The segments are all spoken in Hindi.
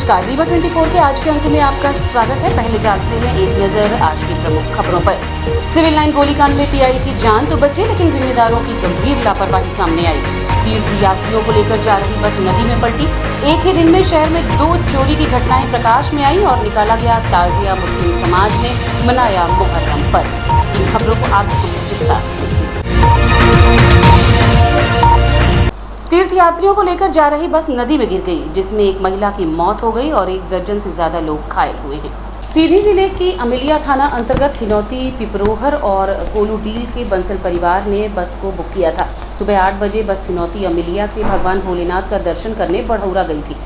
नमस्कार, रीवा 24 के आज के अंक में आपका स्वागत है। पहले जानते हैं एक नजर आज की प्रमुख खबरों पर। सिविल लाइन गोलीकांड में टीआई की जान तो बची, लेकिन जिम्मेदारों की गंभीर लापरवाही सामने आई। तीर्थ यात्रियों को लेकर जा रही बस नदी में पलटी। एक ही दिन में शहर में 2 चोरी की घटनाएं प्रकाश में आई और निकाला गया ताजिया। मुस्लिम समाज ने मनाया मुहर्रम पर्व। इन खबरों को आप विस्तार से देखें। तीर्थ यात्रियों को लेकर जा रही बस नदी में गिर गई, जिसमें एक महिला की मौत हो गई और 1 दर्जन से ज्यादा लोग घायल हुए हैं। सीधी जिले की अमिलिया थाना अंतर्गत हिनौती, पिपरोहर और कोलूडील के बंसल परिवार ने बस को बुक किया था। सुबह 8 बजे बस हिनौती अमिलिया से भगवान भोलेनाथ का दर्शन करने बढ़ौरा गई थी।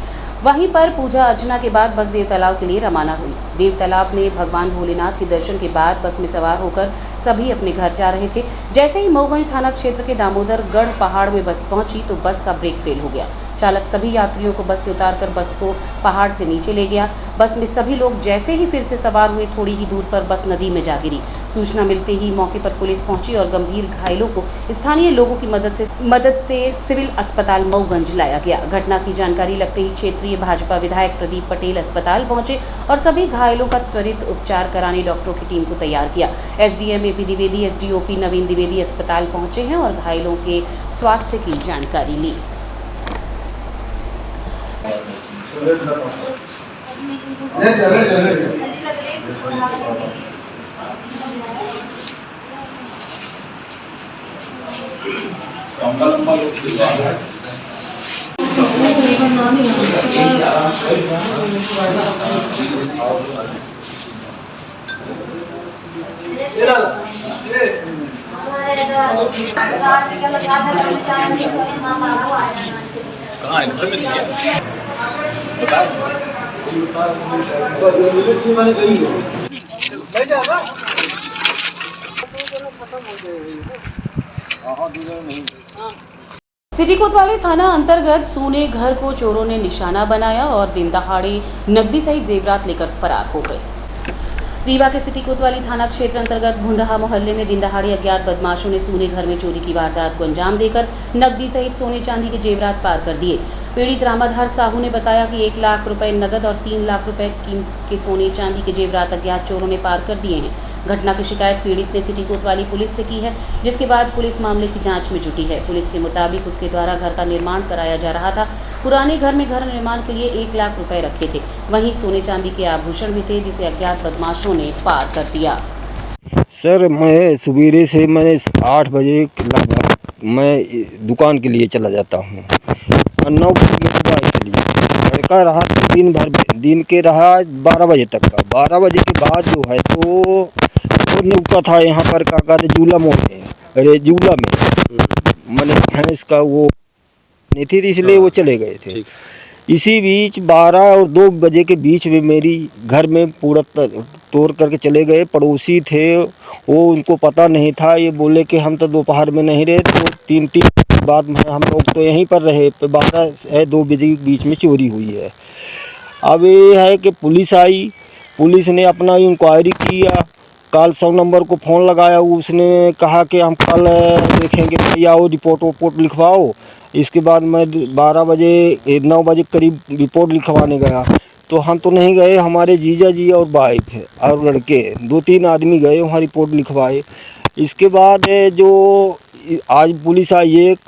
वहीं पर पूजा अर्चना के बाद बस देवतालाब के लिए रवाना हुई। देवतालाब में भगवान भोलेनाथ के दर्शन के बाद बस में सवार होकर सभी अपने घर जा रहे थे। जैसे ही मऊगंज थाना क्षेत्र के दामोदरगढ़ पहाड़ में बस पहुंची तो बस का ब्रेक फेल हो गया। चालक सभी यात्रियों को बस से उतारकर बस को पहाड़ से नीचे ले गया। बस में सभी लोग जैसे ही फिर से सवार हुए, थोड़ी ही दूर पर बस नदी में जा गिरी। सूचना मिलते ही मौके पर पुलिस पहुंची और गंभीर घायलों को स्थानीय लोगों की मदद से सिविल अस्पताल मऊगंज लाया गया। घटना की जानकारी लगते ही क्षेत्रीय भाजपा विधायक प्रदीप पटेल अस्पताल पहुंचे और सभी घायलों का त्वरित उपचार कराने डॉक्टरों की टीम को तैयार किया। एसडीएम एपी द्विवेदी, एसडीओपी नवीन द्विवेदी अस्पताल पहुंचे हैं और घायलों के स्वास्थ्य की जानकारी ली। सिटी कोतवाली थाना अंतर्गत सोने घर को चोरों ने निशाना बनाया और दिन दहाड़े नकदी सहित जेवरात लेकर फरार हो गए। रीवा के सिटी कोतवाली थाना क्षेत्र अंतर्गत भुंडहा मोहल्ले में दिन दहाड़े अज्ञात बदमाशों ने सोने घर में चोरी की वारदात को अंजाम देकर नकदी सहित सोने चांदी के जेवरात पार कर दिए। पीड़ित रामाधार साहू ने बताया कि 1 लाख रुपए नगद और 3 लाख रुपए कीमत के सोने चांदी के जेवरात अज्ञात चोरों ने पार कर दिए हैं। घटना की शिकायत पीड़ित ने सिटी कोतवाली पुलिस से की है, जिसके बाद पुलिस मामले की जांच में जुटी है। पुलिस के मुताबिक उसके द्वारा घर का निर्माण कराया जा रहा था। पुराने घर में घर निर्माण के लिए 1 लाख रुपए रखे थे। वहीं सोने चांदी के आभूषण भी थे, जिसे अज्ञात बदमाशों ने पार कर दिया। सर, मैं सवेरे से मैंने 8 बजे लगभग मैं दुकान के लिए चला जाता हूँ और 9 बजे की दवाई के लिए लड़का रहा दिन के रहा 12 बजे तक का। 12 बजे के बाद जो है तो नुका था यहाँ पर क्या कहते जूला मोड़ में, अरे जूला में मैंने भैंस का वो नहीं थी, इसलिए वो चले गए थे। इसी बीच 12 और 2 बजे के बीच में मेरी घर में पूरा तोड़ करके चले गए। पड़ोसी थे, वो उनको पता नहीं था। ये बोले कि हम तो दोपहर में नहीं रहे, तो 3 बाद में हम लोग तो यहीं पर रहे। 12 से 2 बजे के बीच में चोरी हुई है। अब ये है कि पुलिस आई, पुलिस ने अपना इंक्वायरी किया। कल 100 नंबर को फ़ोन लगाया, उसने कहा कि हम कल देखेंगे, भाई आओ रिपोर्ट लिखवाओ। इसके बाद मैं 9 बजे करीब रिपोर्ट लिखवाने गया, तो हम तो नहीं गए, हमारे जीजा जी और वाइफ और लड़के 2-3 आदमी गए वहाँ रिपोर्ट लिखवाए। इसके बाद जो आज पुलिस आई एक,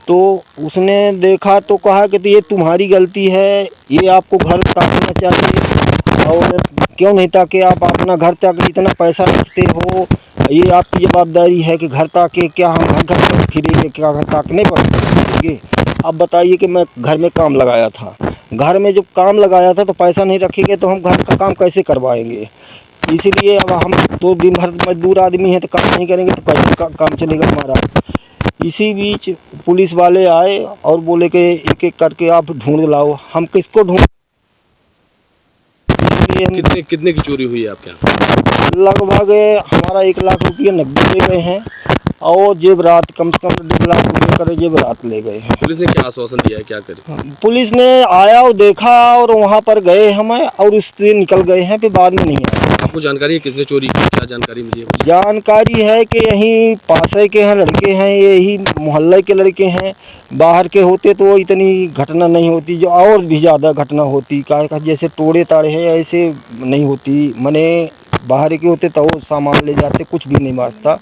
तो उसने देखा तो कहा कि तो ये तुम्हारी गलती है, ये आपको घर ताकना चाहिए और क्यों नहीं ताकि आप अपना घर तक इतना पैसा रखते हो, ये आपकी जवाबदारी है कि घर ताके क्या हम घर पर फिरेंगे, क्या घर ताकने पड़ेंगे। अब बताइए कि मैं घर में काम लगाया था, घर में जब काम लगाया था तो पैसा नहीं रखेंगे तो हम घर का काम कैसे करवाएंगे। इसीलिए अब हम तो दिन भर मजदूर आदमी हैं, तो काम नहीं करेंगे तो कैसे काम चलेगा हमारा। इसी बीच पुलिस वाले आए और बोले कि एक करके आप ढूंढ लाओ। हम किसको ढूंढ, कितने की चोरी हुई है आपके यहाँ? लगभग हमारा 1 लाख रुपये नकदी ले गए हैं और जेवरात कम से कम 1.5 लाख रुपये का जेवरात ले गए हैं। पुलिस ने क्या आश्वासन दिया है, क्या करे? पुलिस ने आया और देखा और वहाँ पर गए हमें और उससे निकल गए हैं, फिर बाद में नहीं आए। आपको जानकारी है किसने चोरी की, क्या जानकारी मिली है? जानकारी है कि यहीं पासे के हैं लड़के हैं, यही मोहल्ले के लड़के हैं। बाहर के होते तो इतनी घटना नहीं होती, जो और भी ज़्यादा घटना होती का जैसे तोड़े ताड़े हैं ऐसे नहीं होती। मने बाहर के होते तो सामान ले जाते, कुछ भी नहीं बाजता।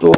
तो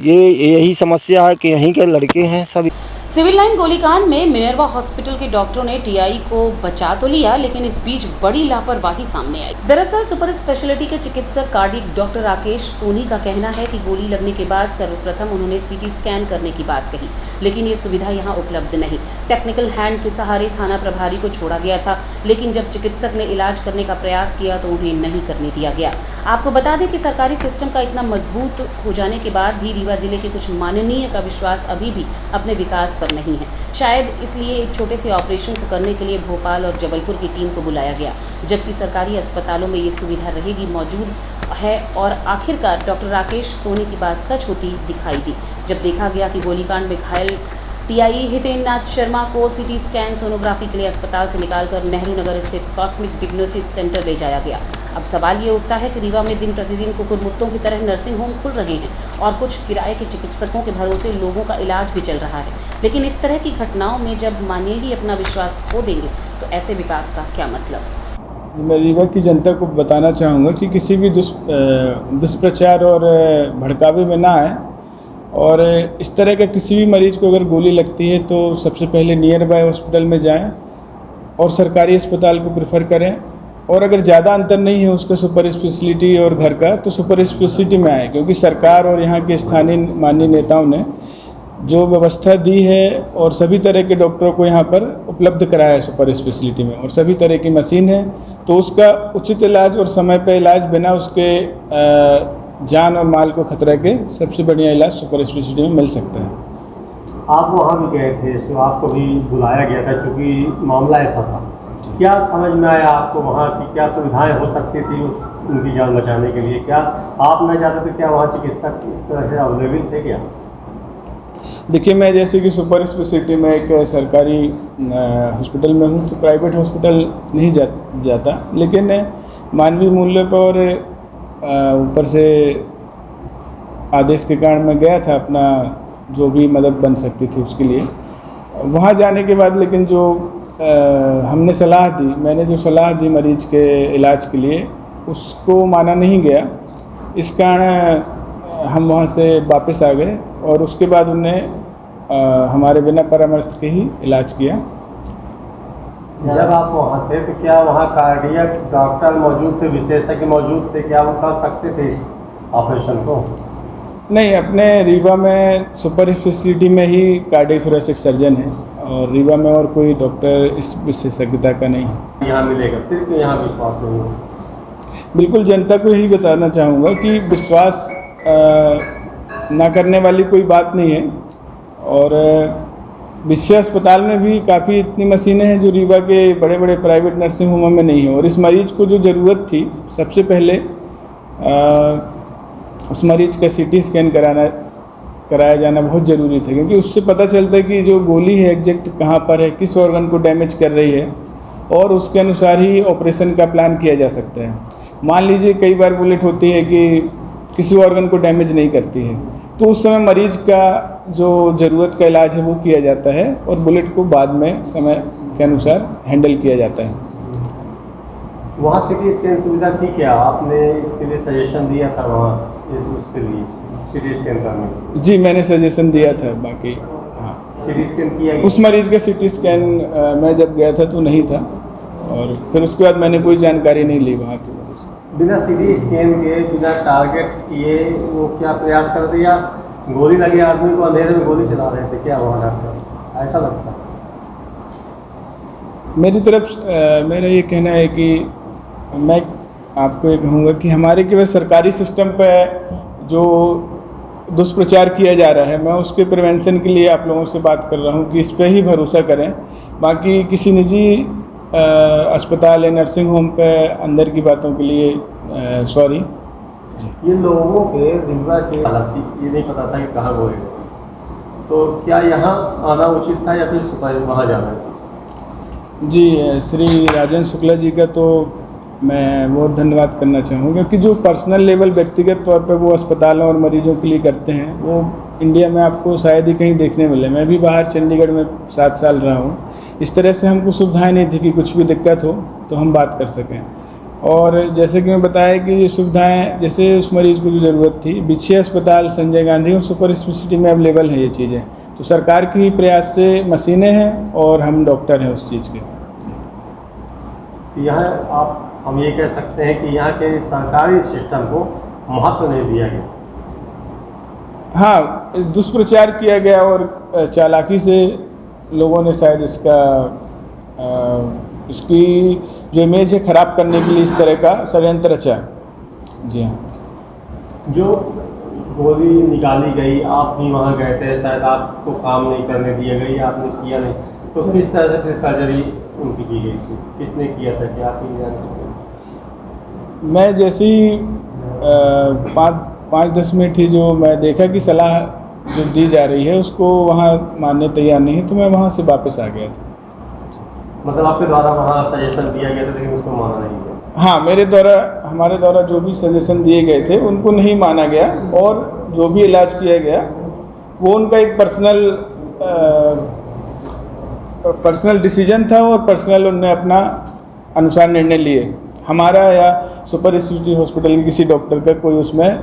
ये यही समस्या है कि यहीं के लड़के हैं सब। सिविल लाइन गोलीकांड में मिनर्वा हॉस्पिटल के डॉक्टरों ने टीआई को बचा तो लिया, लेकिन इस बीच बड़ी लापरवाही सामने आई। दरअसल सुपर स्पेशलिटी के चिकित्सक कार्डियक डॉक्टर राकेश सोनी का कहना है कि गोली लगने के बाद सर्वप्रथम उन्होंने सीटी स्कैन करने की बात कही, लेकिन ये सुविधा यहाँ उपलब्ध नहीं। टेक्निकल हैंड के सहारे थाना प्रभारी को छोड़ा गया था, लेकिन जब चिकित्सक ने इलाज करने का प्रयास किया तो उन्हें नहीं करने दिया गया। आपको बता दें कि सरकारी सिस्टम का इतना मजबूत हो जाने के बाद भी रीवा जिले के कुछ माननीय का विश्वास अभी भी अपने विकास पर नहीं है। शायद इसलिए एक छोटे से ऑपरेशन को करने के लिए भोपाल और जबलपुर की टीम को बुलाया गया, जबकि सरकारी अस्पतालों में ये सुविधा रहेगी मौजूद है। और आखिरकार डॉक्टर राकेश सोनी की बात सच होती दिखाई दी, जब देखा गया कि गोलीकांड में घायल टीआई हितेन नाथ शर्मा को सीटी स्कैन सोनोग्राफी के लिए अस्पताल से निकालकर नेहरू नगर स्थित कॉस्मिक डिग्नोसिस सेंटर ले जाया गया। अब सवाल ये उठता है कि रीवा में दिन प्रतिदिन कुकुरमुत्तों की तरह नर्सिंग होम खुल रहे हैं और कुछ किराए के चिकित्सकों के भरोसे लोगों का इलाज भी चल रहा है, लेकिन इस तरह की घटनाओं में जब मानिए ही अपना विश्वास खो देंगे तो ऐसे विकास का क्या मतलब। मैं रीवा की जनता को बताना चाहूँगा कि किसी भी दुष्प्रचार और भड़कावे में ना आए, और इस तरह का किसी भी मरीज को अगर गोली लगती है तो सबसे पहले नियर बाय हॉस्पिटल में जाएं और सरकारी अस्पताल को प्रेफर करें। और अगर ज़्यादा अंतर नहीं है उसका सुपर स्पेशलिटी और घर का, तो सुपर स्पेशलिटी में आए, क्योंकि सरकार और यहाँ के स्थानीय माननीय नेताओं ने जो व्यवस्था दी है और सभी तरह के डॉक्टरों को यहाँ पर उपलब्ध कराया है सुपर स्पेशलिटी में, और सभी तरह की मशीन है, तो उसका उचित इलाज और समय पर इलाज बिना उसके जान और माल को खतरा के सबसे बढ़िया इलाज सुपर स्पेशलिटी में मिल सकता है। आप वहाँ भी गए थे, तो आपको भी बुलाया गया था क्योंकि मामला ऐसा था। क्या समझ में आया आपको वहाँ की क्या सुविधाएं हो सकती थी उनकी जान बचाने के लिए? क्या आप न जाते तो क्या वहाँ चिकित्सक इस तरह से अवेलेबल थे क्या? देखिए, मैं जैसे कि सुपर स्पेशलिटी में एक सरकारी हॉस्पिटल में हूँ, तो प्राइवेट हॉस्पिटल नहीं जाता, लेकिन मानवीय मूल्य पर ऊपर से आदेश के कारण मैं गया था, अपना जो भी मदद बन सकती थी उसके लिए। वहाँ जाने के बाद लेकिन जो हमने सलाह दी, मैंने जो सलाह दी मरीज के इलाज के लिए, उसको माना नहीं गया। इस कारण हम वहाँ से वापस आ गए और उसके बाद उन्हें हमारे बिना परामर्श के ही इलाज किया। जब आप वहाँ थे तो क्या वहाँ कार्डियक डॉक्टर मौजूद थे, विशेषज्ञ मौजूद थे, क्या वो कर सकते थे इस ऑपरेशन को? नहीं, अपने रीवा में सुपर स्पेशलिटी में ही कार्डियक थोरेसिक सर्जन है, और रीवा में और कोई डॉक्टर इस विशेषज्ञता का नहीं है। यहाँ मिलेगा, फिर क्यों यहाँ विश्वास नहीं हो? बिल्कुल, जनता को यही बताना चाहूँगा कि विश्वास ना करने वाली कोई बात नहीं है। और विशेष अस्पताल में भी काफ़ी इतनी मशीनें हैं जो रीवा के बड़े बड़े प्राइवेट नर्सिंग होमों में नहीं है। और इस मरीज़ को जो ज़रूरत थी, सबसे पहले उस मरीज़ का सीटी स्कैन कराया जाना बहुत ज़रूरी था, क्योंकि उससे पता चलता है कि जो गोली है एग्जैक्ट कहाँ पर है, किस ऑर्गन को डैमेज कर रही है, और उसके अनुसार ही ऑपरेशन का प्लान किया जा सकता है। मान लीजिए कई बार बुलेट होती है कि किसी ऑर्गन को डैमेज नहीं करती है, तो उस समय मरीज का जो ज़रूरत का इलाज है वो किया जाता है, और बुलेट को बाद में समय के अनुसार हैंडल किया जाता है। वहाँ सीटी स्कैन सुविधा थी क्या? आपने इसके लिए सजेशन दिया था वहाँ उसके लिए सीटी स्कैन करने के? जी, मैंने सजेशन दिया था। बाकी हाँ, सीटी स्कैन किया गया? उस मरीज़ का सीटी स्कैन मैं जब गया था तो नहीं था, और फिर उसके बाद मैंने कोई जानकारी नहीं ली वहाँ की वजह से। बिना सीटी स्कैन के, बिना टारगेट किए वो क्या प्रयास कर रहे, या गोली लगे आदमी को अंधेरे में गोली चला रहे थे क्या वहाँ डॉक्टर? ऐसा लगता है। मेरी तरफ मेरा ये कहना है कि मैं आपको ये कहूँगा कि हमारे केवल सरकारी सिस्टम पर जो दुष्प्रचार किया जा रहा है, मैं उसके प्रिवेंशन के लिए आप लोगों से बात कर रहा हूँ कि इस पर ही भरोसा करें। बाकी किसी निजी अस्पताल या नर्सिंग होम पे अंदर की बातों के लिए सॉरी। ये लोगों के रीवा की हालत थी, ये नहीं पता था कि कहाँ गोली लगी, तो क्या यहाँ आना उचित था या फिर वहाँ जाना? जी, श्री राजन शुक्ला जी का तो मैं बहुत धन्यवाद करना चाहूँगा, क्योंकि जो पर्सनल लेवल व्यक्तिगत तौर पे वो अस्पतालों और मरीजों के लिए करते हैं वो इंडिया में आपको शायद ही कहीं देखने मिले। मैं भी बाहर चंडीगढ़ में 7 साल रहा हूँ, इस तरह से हमको सुविधाएं नहीं थी कि कुछ भी दिक्कत हो तो हम बात कर सकें। और जैसे कि मैं बताया कि ये सुविधाएं जैसे उस मरीज़ को जो ज़रूरत थी, बिछे अस्पताल, संजय गांधी और सुपर स्पेशलिटी में अवेलेबल हैं ये चीज़ें। तो सरकार की ही प्रयास से मशीनें हैं और हम डॉक्टर हैं उस चीज़ के। यहाँ हम ये कह सकते हैं कि यहाँ के सरकारी सिस्टम को महत्व नहीं दिया गया। हाँ, दुष्प्रचार किया गया और चालाकी से लोगों ने शायद इसकी जो इमेज है ख़राब करने के लिए इस तरह का षड्यंत्र रचा। जी हाँ। जो गोली निकाली गई, आप भी वहाँ गए थे, शायद आपको काम नहीं करने दिया गई, आपने किया नहीं, तो किस तरह से फिर सर्जरी उनकी की गई थी, किसने किया था, क्या आप नहीं जानते? मैं जैसे ही 5-10 मिनट ही जो मैं देखा कि सलाह जो दी जा रही है उसको वहाँ मानने तैयार नहीं है, तो मैं वहाँ से वापस आ गया था। मतलब आपके द्वारा वहाँ सजेशन दिया गया था लेकिन उसको माना नहीं गया? हाँ, हमारे द्वारा जो भी सजेशन दिए गए थे उनको नहीं माना गया, और जो भी इलाज किया गया वो उनका एक पर्सनल डिसीजन था और पर्सनल उनने अपना अनुसार निर्णय लिए। हमारा या सुपर स्पेशलिटी हॉस्पिटल के किसी डॉक्टर का कोई उसमें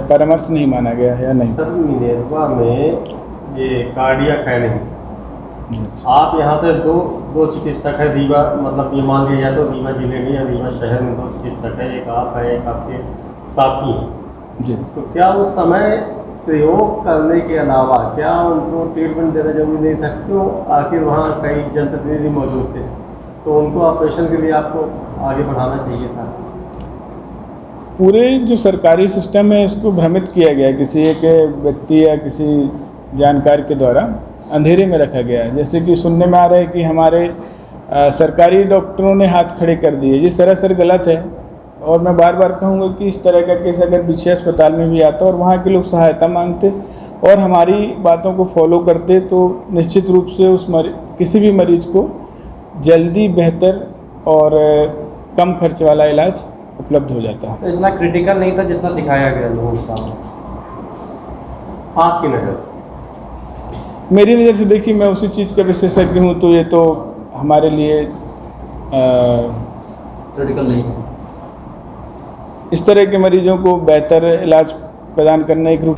परामर्श नहीं माना गया है या नहीं। सर, मिनेर्वा में ये कार्डियक है नहीं, आप यहाँ से दो चिकित्सक है, रीवा, मतलब ये मान लिया जाए तो रीवा जिले में या रीवा शहर में 2 चिकित्सक है, एक आप है, एक आपके साथी हैं जी। तो क्या उस समय प्रयोग करने के अलावा क्या उनको ट्रीटमेंट देना जरूरी नहीं था? क्यों? आखिर वहाँ कई जनप्रतिनिधि मौजूद थे, तो उनको ऑपरेशन के लिए आपको आगे बढ़ाना चाहिए था। पूरे जो सरकारी सिस्टम है इसको भ्रमित किया गया, किसी एक व्यक्ति या किसी जानकार के द्वारा अंधेरे में रखा गया है। जैसे कि सुनने में आ रहा है कि हमारे सरकारी डॉक्टरों ने हाथ खड़े कर दिए, ये सरासर गलत है। और मैं बार बार कहूँगा कि इस तरह का केस अगर पीछे अस्पताल में भी आता और वहाँ के लोग सहायता मांगते और हमारी बातों को फॉलो करते तो निश्चित रूप से किसी भी मरीज को जल्दी, बेहतर और कम खर्च वाला इलाज उपलब्ध हो जाता है। इतना क्रिटिकल नहीं था जितना दिखाया गया लोगों के सामने। आपकी नज़र से? मेरी नज़र से देखिए, मैं उसी चीज़ का विशेषज्ञ हूँ, तो ये तो हमारे लिए क्रिटिकल नहीं था। इस तरह के मरीजों को बेहतर इलाज प्रदान करने एक रूप।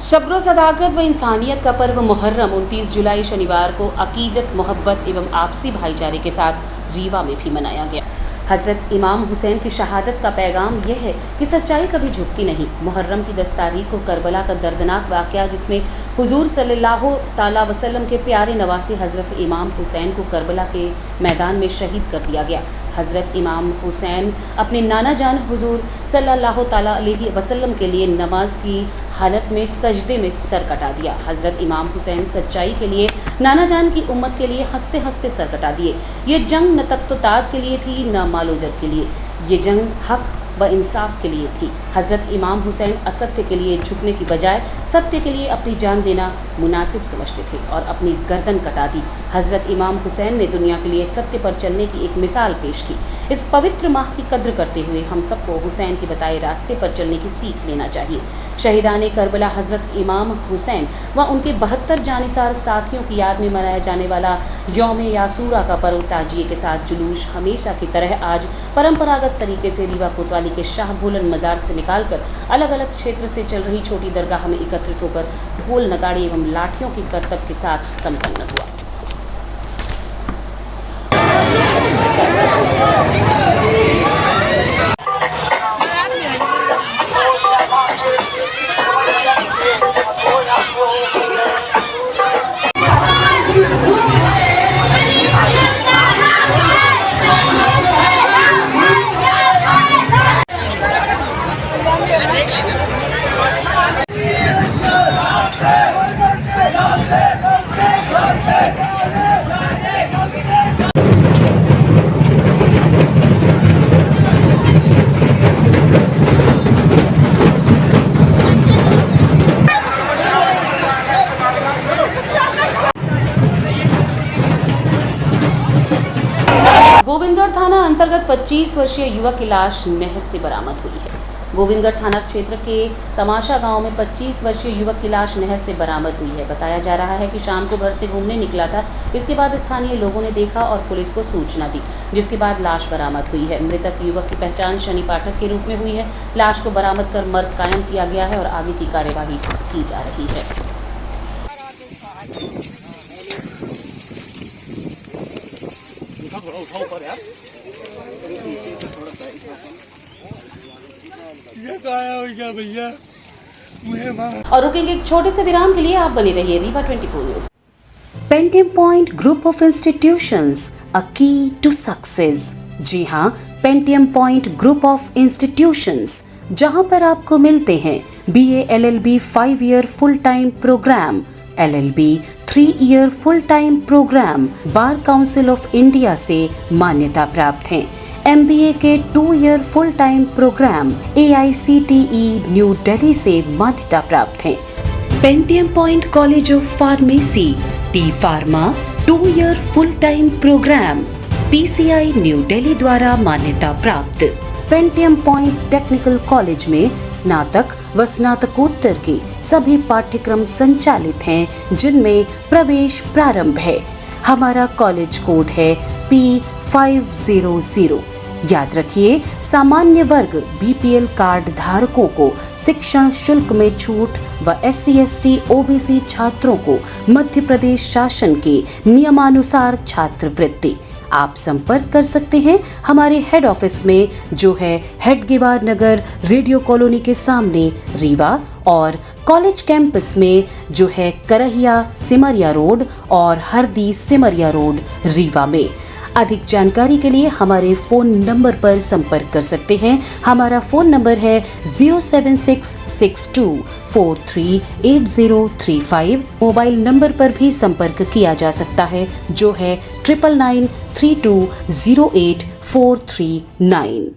शब्र सदाकत व इंसानियत का पर्व मुहर्रम 29 जुलाई शनिवार को अकीदत, मोहब्बत एवं आपसी भाईचारे के साथ रीवा में भी मनाया गया। हज़रत इमाम हुसैन की शहादत का पैगाम यह है कि सच्चाई कभी झुकती नहीं। मुहर्रम की 10 तारीख को करबला का दर्दनाक वाक़या, जिसमें हुजूर सल्लल्लाहु ताला वसल्लम के प्यारे नवासे हज़रत इमाम हुसैन को करबला के मैदान में शहीद कर दिया गया। हज़रत इमाम हुसैन अपने नाना जान हुजूर सल्लल्लाहु ताला अलैहि वसल्लम के लिए नमाज की हालत में सजदे में सर कटा दिया। हज़रत इमाम हुसैन सच्चाई के लिए, नाना जान की उम्मत के लिए हंसते हंसते सर कटा दिए। ये जंग न तख्त ताज के लिए थी, न मालोजर के लिए। ये जंग हक व इंसाफ के लिए थी। हज़रत इमाम हुसैन असत्य के लिए झुकने की बजाय सत्य के लिए अपनी जान देना मुनासिब समझते थे और अपनी गर्दन कटा दी। हज़रत इमाम हुसैन ने दुनिया के लिए सत्य पर चलने की एक मिसाल पेश की। इस पवित्र माह की कद्र करते हुए हम सबको हुसैन के बताए रास्ते पर चलने की सीख लेना चाहिए। शहीदान करबला हज़रत इमाम हुसैन व उनके 72 जानिसार साथियों की याद में मनाया जाने वाला यौम यासूरा का पर्व ताजिए के साथ जुलूस हमेशा की तरह आज परंपरागत तरीके से रीवा कोतवाली के शाह भोलन मज़ार से निकालकर अलग अलग क्षेत्र से चल रही छोटी दरगाह में एकत्रित होकर ढोल, नगाड़े एवं लाठियों की करतब के साथ संपन्न हुआ। गोविंदगढ़ थाना अंतर्गत 25 वर्षीय युवक की लाश नहर से बरामद हुई है। गोविंदगढ़ थाना क्षेत्र के तमाशा गांव में 25 वर्षीय युवक की लाश नहर से बरामद हुई है। बताया जा रहा है कि शाम को घर से घूमने निकला था। इसके बाद स्थानीय लोगों ने देखा और पुलिस को सूचना दी, जिसके बाद लाश बरामद हुई है। मृतक युवक की पहचान शनि पाठक के रूप में हुई है। लाश को बरामद कर मर्ग कायम किया गया है और आगे की कार्यवाही की जा रही है। और रुकेंगे एक छोटे से विराम के लिए। आप बने रहिए Rewa 24 news. Pentium point group of institutions a key to success. जी हाँ, Pentium point group of institutions, जहाँ पर आपको मिलते हैं BA LLB 5 year full time programme, LLB 3 year full time programme bar council of India से मान्यता प्राप्त हैं। MBA के 2 year full time programme AICTE New Delhi से मान्यता प्राप्त हैं। Pentium point college of pharmacy T pharma 2 year full time programme PCI new Delhi द्वारा मान्यता प्राप्त। पेंटियम पॉइंट टेक्निकल कॉलेज में स्नातक व स्नातकोत्तर के सभी पाठ्यक्रम संचालित हैं, जिनमें प्रवेश प्रारंभ है। हमारा कॉलेज कोड है P500। याद रखिए, सामान्य वर्ग BPL कार्ड धारकों को शिक्षण शुल्क में छूट व SC ST OBC छात्रों को मध्य प्रदेश शासन के नियमानुसार छात्रवृत्ति। आप संपर्क कर सकते हैं हमारे हेड ऑफिस में, जो है हेड गेवार नगर रेडियो कॉलोनी के सामने रीवा, और कॉलेज कैंपस में जो है करहिया सिमरिया रोड और हरदी सिमरिया रोड रीवा में। अधिक जानकारी के लिए हमारे फ़ोन नंबर पर संपर्क कर सकते हैं। हमारा फ़ोन नंबर है 07662438035। मोबाइल नंबर पर भी संपर्क किया जा सकता है, जो है 9992084339।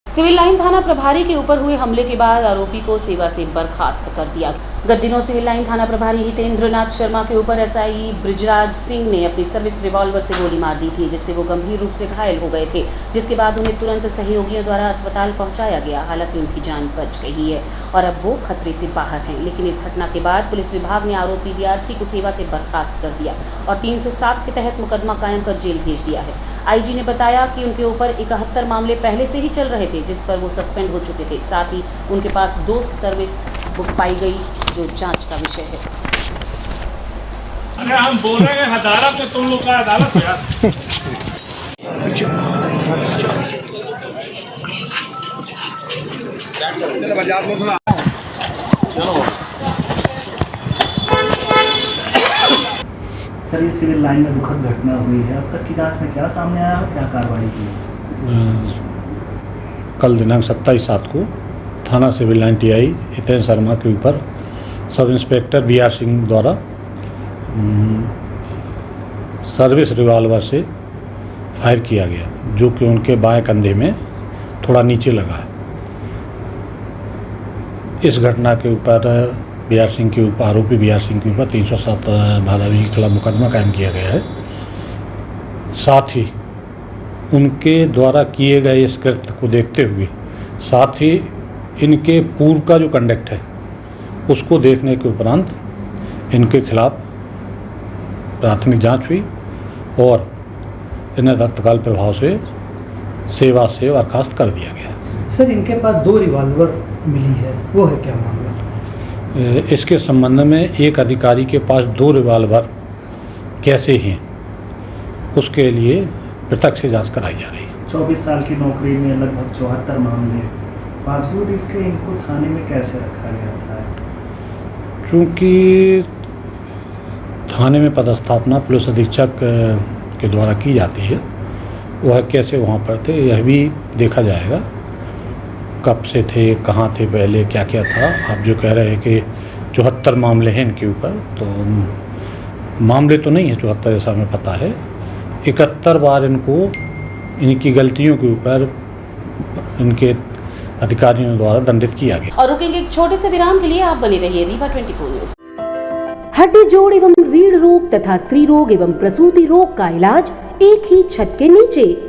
सिविल लाइन थाना प्रभारी के ऊपर हुए हमले के बाद आरोपी को सेवा से बर्खास्त कर दिया। गत दिनों सिविल लाइन थाना प्रभारी हितेंद्रनाथ शर्मा के ऊपर SI ब्रिजराज सिंह ने अपनी सर्विस रिवॉल्वर से गोली मार दी थी, जिससे वो गंभीर रूप से घायल हो गए थे, जिसके बाद उन्हें तुरंत सहयोगियों द्वारा अस्पताल पहुंचाया गया। हालांकि उनकी जान बच गई है और अब वो खतरे से बाहर हैं। लेकिन इस घटना के बाद पुलिस विभाग ने आरोपी BRC को सेवा से बर्खास्त कर दिया और 307 के तहत मुकदमा कायम कर जेल भेज दिया है। IG ने बताया कि उनके ऊपर 71 मामले पहले से ही चल रहे थे, जिस पर वो सस्पेंड हो चुके थे। साथ ही उनके पास 2 सर्विस बुक पाई गई, जो जांच का विषय है। अरे हम बोल रहे हैं अदालत में, तुम लोग का अदालत है यार। सर, ये सिविल लाइन में दुखद घटना हुई है, अब तक की जांच में क्या सामने आया और क्या कार्रवाई की? कल दिनांक 27/7 को थाना civil line TI Hitendra Sharma के ऊपर सब इंस्पेक्टर BR सिंह द्वारा सर्विस रिवॉल्वर से फायर किया गया, जो कि उनके बाएं कंधे में थोड़ा नीचे लगा है। इस घटना के ऊपर BR सिंह के ऊपर, आरोपी BR सिंह के ऊपर 307 भादावी के खिलाफ मुकदमा कायम किया गया है। साथ ही उनके द्वारा किए गए इस कृत्य को देखते हुए, साथ ही इनके पूर्व का जो कंडक्ट है उसको देखने के उपरांत इनके खिलाफ प्राथमिक जांच हुई और इन्हें तत्काल प्रभाव से सेवा से बर्खास्त कर दिया गया। सर, इनके पास 2 रिवॉल्वर मिली है, वो है क्या मामला? इसके संबंध में एक अधिकारी के पास 2 रिवॉल्वर कैसे हैं, उसके लिए पृथक से जांच कराई जा रही है। 24 साल की नौकरी में लगभग 74 मामले, बावजूद इसके इनको थाने में कैसे रखा गया था? चूँकि थाने में पदस्थापना पुलिस अधीक्षक के द्वारा की जाती है, वह कैसे वहाँ पर थे यह भी देखा जाएगा। कब से थे, कहाँ थे पहले, क्या क्या था। आप जो कह रहे हैं कि 74 मामले हैं इनके ऊपर, तो मामले तो नहीं है 74, ऐसा हमें पता है। 71 बार इनको इनकी गलतियों के ऊपर इनके अधिकारियों द्वारा दंडित किया गया। और रुकेंगे एक छोटे से विराम के लिए। आप बने रहिए रीवा 24 न्यूज। हड्डी जोड़ एवं रीढ़ रोग तथा स्त्री रोग एवं प्रसूति रोग का इलाज एक ही छत के नीचे।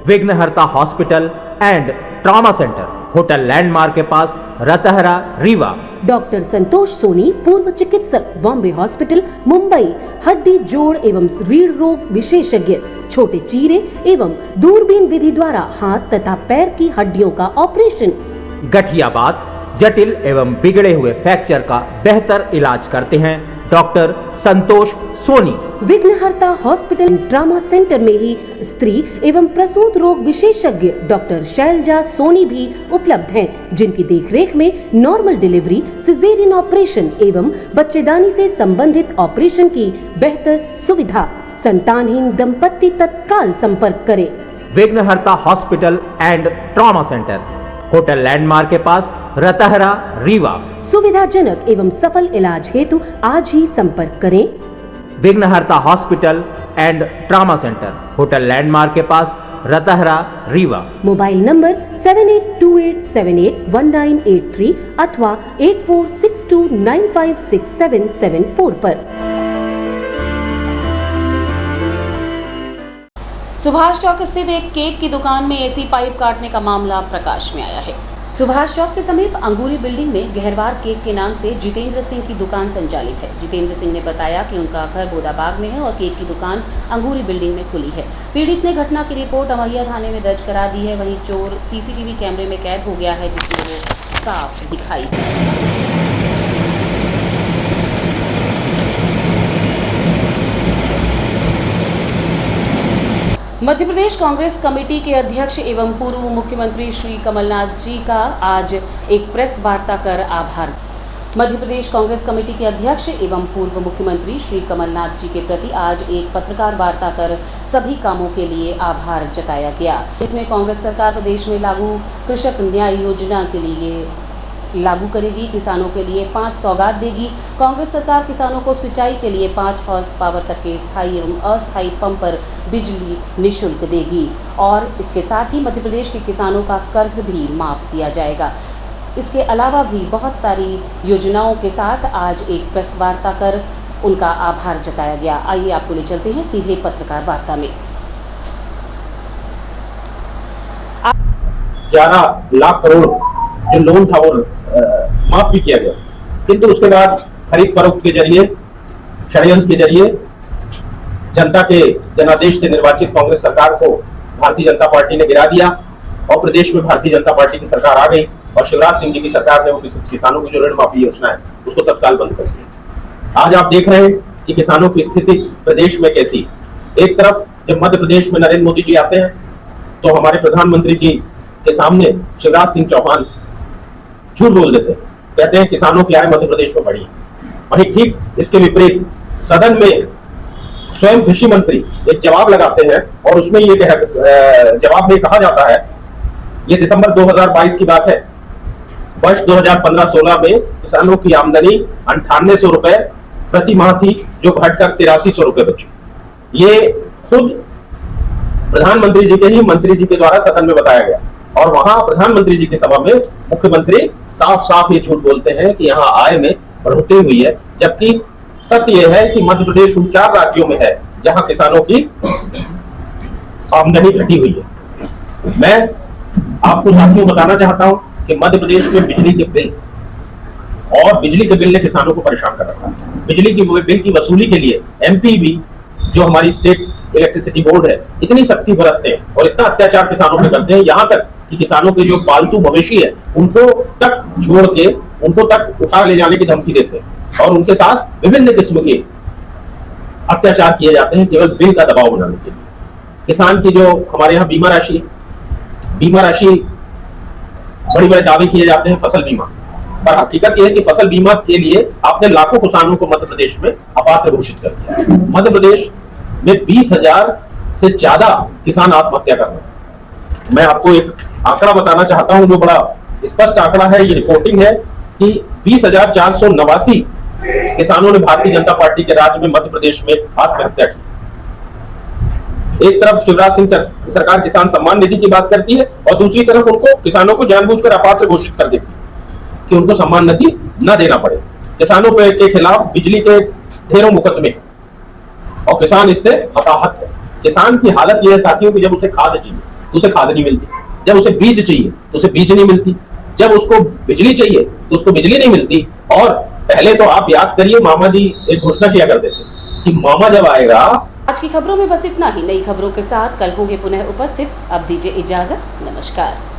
विघ्नहर्ता hospital and trauma centre, hotel landmark के पास, रतहरा, रीवा। डॉक्टर संतोष सोनी, पूर्व चिकित्सक, बॉम्बे हॉस्पिटल, मुंबई। हड्डी जोड़ एवं रीढ़ रोग विशेषज्ञ, छोटे चीरे एवं दूरबीन विधि द्वारा हाथ तथा पैर की हड्डियों का ऑपरेशन। गठियाबात, जटिल एवं बिगड़े हुए फ्रैक्चर का बेहतर इलाज करते हैं डॉक्टर संतोष सोनी। विघ्नहर्ता हॉस्पिटल ट्रॉमा सेंटर में ही स्त्री एवं प्रसूत रोग विशेषज्ञ डॉक्टर शैलजा सोनी भी उपलब्ध हैं, जिनकी देखरेख में नॉर्मल डिलीवरी, सिजेरियन ऑपरेशन एवं बच्चेदानी से संबंधित ऑपरेशन की बेहतर सुविधा। संतानहीन दंपत्ति तत्काल संपर्क करें। विघ्नहर्ता hospital and trauma centre, hotel landmark के पास, रतहरा, रीवा। सुविधाजनक एवं सफल इलाज हेतु आज ही संपर्क करें। विघ्नहर्ता hospital and trauma centre, hotel landmark के पास, रतहरा, रीवा। मोबाइल नंबर 7828781983 अथवा 8462956774 पर। सुभाष चौक स्थित एक केक की दुकान में एसी पाइप काटने का मामला प्रकाश में आया है। सुभाष चौक के समीप अंगूरी बिल्डिंग में गहरवार केक के नाम से जितेंद्र सिंह की दुकान संचालित है। जितेंद्र सिंह ने बताया कि उनका घर बोदाबाग में है और केक की दुकान अंगूरी बिल्डिंग में खुली है। पीड़ित ने घटना की रिपोर्ट अमैया थाने में दर्ज करा दी है। वहीं चोर सीसीटीवी कैमरे में कैद हो गया है, जिसमें वो साफ दिखाई दे। मध्य प्रदेश कांग्रेस कमेटी के अध्यक्ष एवं पूर्व मुख्यमंत्री श्री कमलनाथ जी का आज एक प्रेस वार्ता कर आभार। मध्य प्रदेश कांग्रेस कमेटी के अध्यक्ष एवं पूर्व मुख्यमंत्री श्री कमलनाथ जी के प्रति आज एक पत्रकार वार्ता कर सभी कामों के लिए आभार जताया गया। इसमें कांग्रेस सरकार प्रदेश में लागू कृषक न्याय योजना के लिए लागू करेगी, किसानों के लिए 5 सौगात देगी। कांग्रेस सरकार किसानों को सिंचाई के लिए 5 हॉर्स पावर तक के स्थायी एवं अस्थायी पंप पर बिजली निःशुल्क देगी और इसके साथ ही मध्य प्रदेश के किसानों का कर्ज भी माफ किया जाएगा। इसके अलावा भी बहुत सारी योजनाओं के साथ आज एक प्रेस वार्ता कर उनका आभार जताया गया। आइए आपको ले चलते हैं सीधे पत्रकार वार्ता में। 11 लाख करोड़ जो लोन था वो माफ भी किया गया, किंतु उसके बाद खरीद फरोख्त के जरिए, षड्यंत्र के जरिए जनता के जनादेश से निर्वाचित कांग्रेस सरकार को भारतीय जनता पार्टी ने गिरा दिया और प्रदेश में भारतीय जनता पार्टी की सरकार आ गई और शिवराज सिंह जी की सरकार ने वो किसानों की जो ऋण माफी योजना है उसको तत्काल बंद कर दिया। आज आप देख रहे हैं कि किसानों की स्थिति प्रदेश में कैसी। एक तरफ जब मध्य प्रदेश में नरेंद्र मोदी जी आते हैं तो हमारे प्रधानमंत्री जी के सामने शिवराज सिंह चौहान झूठ बोल देते हैं, कहते हैं किसानों की आय मध्य प्रदेश में बढ़ी। वहीं ठीक इसके विपरीत सदन में स्वयं कृषि मंत्री एक जवाब लगाते हैं और उसमें ये जवाब में कहा जाता है, ये दिसंबर 2022 की बात है, वर्ष 2015-16 में किसानों की आमदनी 9800 रुपए प्रति माह थी जो घटकर 8300 रुपए बची। ये खुद प्रधानमंत्री जी के ही मंत्री जी के द्वारा सदन में बताया गया और वहां प्रधानमंत्री जी की सभा में मुख्यमंत्री साफ साफ ये झूठ बोलते हैं कि यहाँ आय में बढ़ोतरी हुई है, जबकि सत्य यह है कि मध्य प्रदेश उन 4 राज्यों में है जहां किसानों की आमदनी घटी हुई है। मैं आपको साथियों बताना चाहता हूं कि मध्य प्रदेश में बिजली के बिल ने किसानों को परेशान कर रखा है। बिजली की बिल की वसूली के लिए एमपी भी, जो हमारी स्टेट इलेक्ट्रिसिटी बोर्ड है, इतनी सख्ती बरतते हैं और इतना अत्याचार किसानों पे करते हैं, यहाँ तक कि किसानों के जो पालतू मवेशी है उनको तक छोड़ के उनको तक उठा ले जाने की धमकी देते हैं और उनके साथ विभिन्न किस्म के अत्याचार किए जाते हैं केवल बिल का दबाव बनाने के लिए। किसान की जो हमारे यहाँ बीमा राशि बड़े बड़े दावे किए जाते हैं फसल बीमा, पर हकीकत यह है कि फसल बीमा के लिए आपने लाखों किसानों को मध्य प्रदेश में अपात्र घोषित कर दिया है। मध्य प्रदेश में 20,000 से ज्यादा किसान आत्महत्या कर रहे हैं। मैं आपको एक आंकड़ा बताना चाहता हूं जो बड़ा स्पष्ट आंकड़ा है, ये रिपोर्टिंग है कि 20,489 किसानों ने भारतीय जनता पार्टी के राज्य में मध्य प्रदेश में आत्महत्या की। एक तरफ शिवराज सिंह सरकार किसान सम्मान निधि की बात करती है और दूसरी तरफ उनको किसानों को जानबूझकर अपात्र घोषित कर देती है कि उनको सम्मान निधि न देना पड़े। किसानों के खिलाफ बिजली के ढेरों मुकदमे और किसान इससे हताहत है। किसान की हालत यह है साथियों कि जब उसे खाद चाहिए तो उसे खाद नहीं मिलती, जब उसे बीज चाहिए तो उसे बीज नहीं मिलती, जब उसको बिजली चाहिए तो उसको बिजली नहीं मिलती। और पहले तो आप याद करिए, मामा जी एक घोषणा किया करते थे कि मामा जब आएगा। आज की खबरों में बस इतना ही। नई खबरों के साथ कल होंगे पुनः उपस्थित। अब दीजिए इजाजत। नमस्कार।